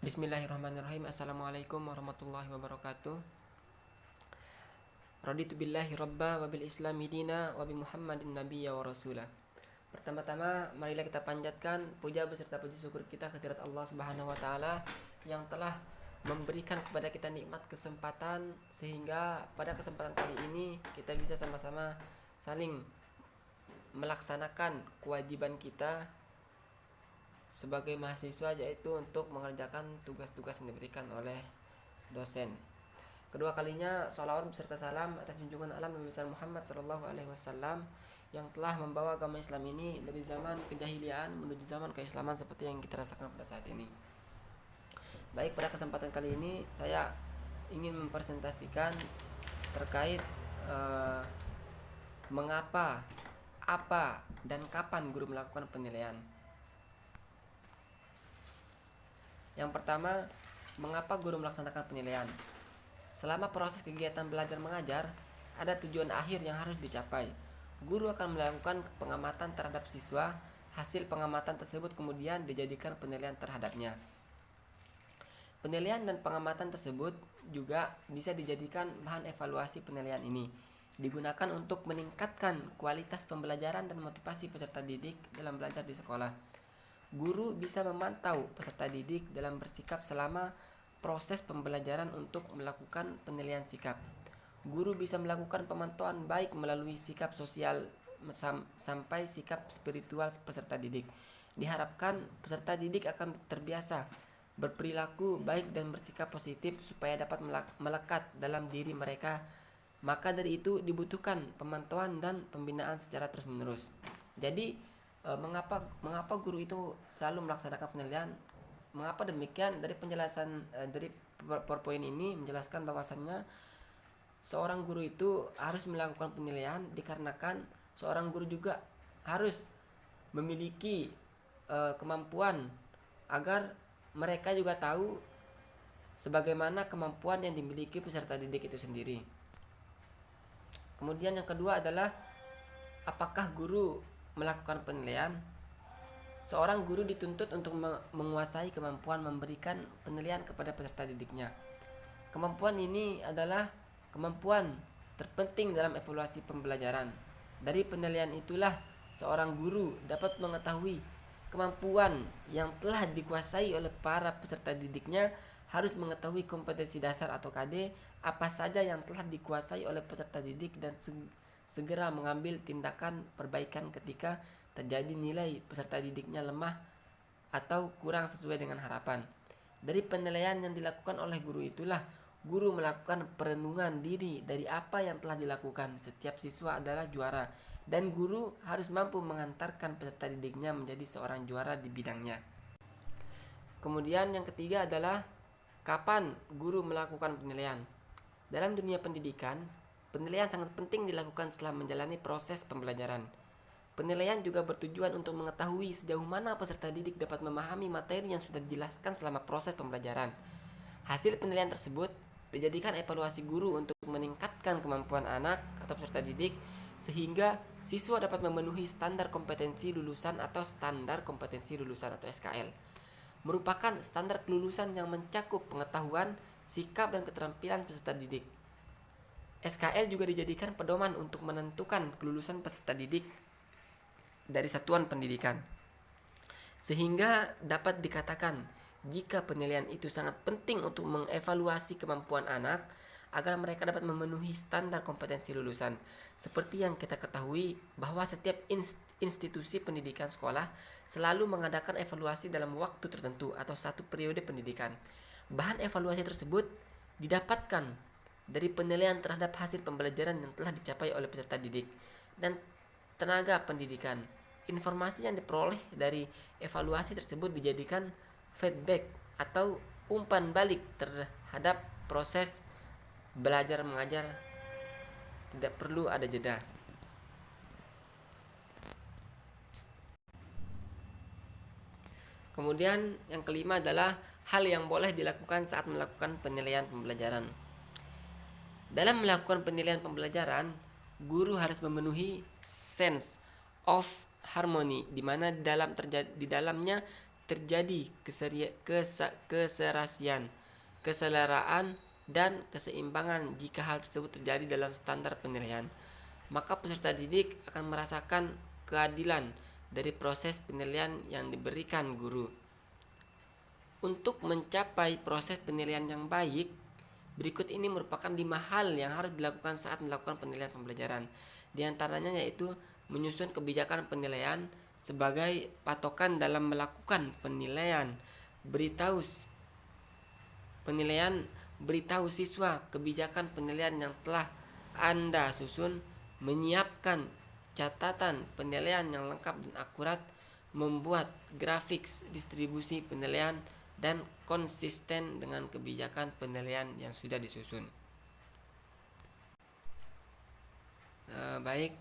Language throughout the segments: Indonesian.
Bismillahirrahmanirrahim. Assalamualaikum warahmatullahi wabarakatuh. Raditu billahi rabba wa bil islami dina wa bi Muhammadin nabiyya wa rasulah. Pertama-tama marilah kita panjatkan puja beserta puji syukur kita kehadirat Allah Subhanahu wa taala yang telah memberikan kepada kita nikmat kesempatan sehingga pada kesempatan kali ini kita bisa sama-sama saling melaksanakan kewajiban kita sebagai mahasiswa, yaitu untuk mengerjakan tugas-tugas yang diberikan oleh dosen. Kedua kalinya sholawat beserta salam atas junjungan alam Nabi besar Muhammad Sallallahu Alaihi Wasallam yang telah membawa agama Islam ini dari zaman kejahiliaan menuju zaman keislaman seperti yang kita rasakan pada saat ini. Baik, pada kesempatan kali ini saya ingin mempresentasikan terkait mengapa, apa, dan kapan guru melakukan penilaian. Yang pertama, mengapa guru melaksanakan penilaian? Selama proses kegiatan belajar mengajar, ada tujuan akhir yang harus dicapai. Guru akan melakukan pengamatan terhadap siswa. Hasil pengamatan tersebut kemudian dijadikan penilaian terhadapnya. Penilaian dan pengamatan tersebut juga bisa dijadikan bahan evaluasi. Penilaian ini digunakan untuk meningkatkan kualitas pembelajaran dan motivasi peserta didik dalam belajar di sekolah. Guru bisa memantau peserta didik dalam bersikap selama proses pembelajaran untuk melakukan penilaian sikap. Guru bisa melakukan pemantauan baik melalui sikap sosial sampai sikap spiritual peserta didik. Diharapkan peserta didik akan terbiasa berperilaku baik dan bersikap positif supaya dapat melekat dalam diri mereka. Maka dari itu dibutuhkan pemantauan dan pembinaan secara terus-menerus. Jadi mengapa guru itu selalu melaksanakan penilaian? Mengapa demikian? Dari penjelasan dari PowerPoint ini menjelaskan bahwasannya seorang guru itu harus melakukan penilaian dikarenakan seorang guru juga harus memiliki kemampuan agar mereka juga tahu sebagaimana kemampuan yang dimiliki peserta didik itu sendiri. Kemudian yang kedua adalah apakah guru melakukan penilaian? Seorang guru dituntut untuk menguasai kemampuan memberikan penilaian kepada peserta didiknya. Kemampuan ini adalah kemampuan terpenting dalam evaluasi pembelajaran. Dari penilaian itulah seorang guru dapat mengetahui kemampuan yang telah dikuasai oleh para peserta didiknya. Harus mengetahui kompetensi dasar atau KD apa saja yang telah dikuasai oleh peserta didik dan segera mengambil tindakan perbaikan ketika terjadi nilai peserta didiknya lemah atau kurang sesuai dengan harapan. Dari penilaian yang dilakukan oleh guru itulah guru melakukan perenungan diri dari apa yang telah dilakukan. Setiap siswa adalah juara dan guru harus mampu mengantarkan peserta didiknya menjadi seorang juara di bidangnya. Kemudian yang ketiga adalah kapan guru melakukan penilaian. Dalam dunia pendidikan, penilaian sangat penting dilakukan setelah menjalani proses pembelajaran. Penilaian juga bertujuan untuk mengetahui sejauh mana peserta didik dapat memahami materi yang sudah dijelaskan selama proses pembelajaran. Hasil penilaian tersebut dijadikan evaluasi guru untuk meningkatkan kemampuan anak atau peserta didik sehingga siswa dapat memenuhi standar kompetensi lulusan atau standar kompetensi lulusan atau SKL. Merupakan standar kelulusan yang mencakup pengetahuan, sikap, dan keterampilan peserta didik. SKL juga dijadikan pedoman untuk menentukan kelulusan peserta didik dari satuan pendidikan. Sehingga dapat dikatakan jika penilaian itu sangat penting untuk mengevaluasi kemampuan anak agar mereka dapat memenuhi standar kompetensi lulusan. Seperti yang kita ketahui bahwa setiap institusi pendidikan sekolah selalu mengadakan evaluasi dalam waktu tertentu atau satu periode pendidikan. Bahan evaluasi tersebut didapatkan dari penilaian terhadap hasil pembelajaran yang telah dicapai oleh peserta didik dan tenaga pendidikan. Informasi yang diperoleh dari evaluasi tersebut dijadikan feedback atau umpan balik terhadap proses belajar mengajar. Tidak perlu ada jeda. Kemudian yang kelima adalah hal yang boleh dilakukan saat melakukan penilaian pembelajaran. Dalam melakukan penilaian pembelajaran, guru harus memenuhi sense of harmony, di mana di dalamnya terjadi keserasian, keseleraan, dan keseimbangan. Jika hal tersebut terjadi dalam standar penilaian, maka peserta didik akan merasakan keadilan dari proses penilaian yang diberikan guru. Untuk mencapai proses penilaian yang baik, berikut ini merupakan 5 hal yang harus dilakukan saat melakukan penilaian pembelajaran. Di antaranya yaitu menyusun kebijakan penilaian sebagai patokan dalam melakukan penilaian, beritahu siswa kebijakan penilaian yang telah Anda susun, menyiapkan catatan penilaian yang lengkap dan akurat, membuat grafik distribusi penilaian, dan konsisten dengan kebijakan penilaian yang sudah disusun. Baik,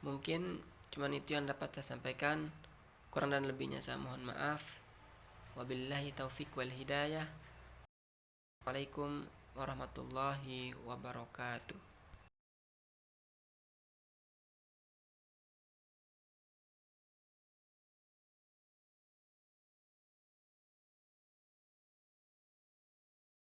mungkin cuman itu yang dapat saya sampaikan. Kurang dan lebihnya saya mohon maaf. Wabillahi taufik wal hidayah. Assalamualaikum warahmatullahi wabarakatuh.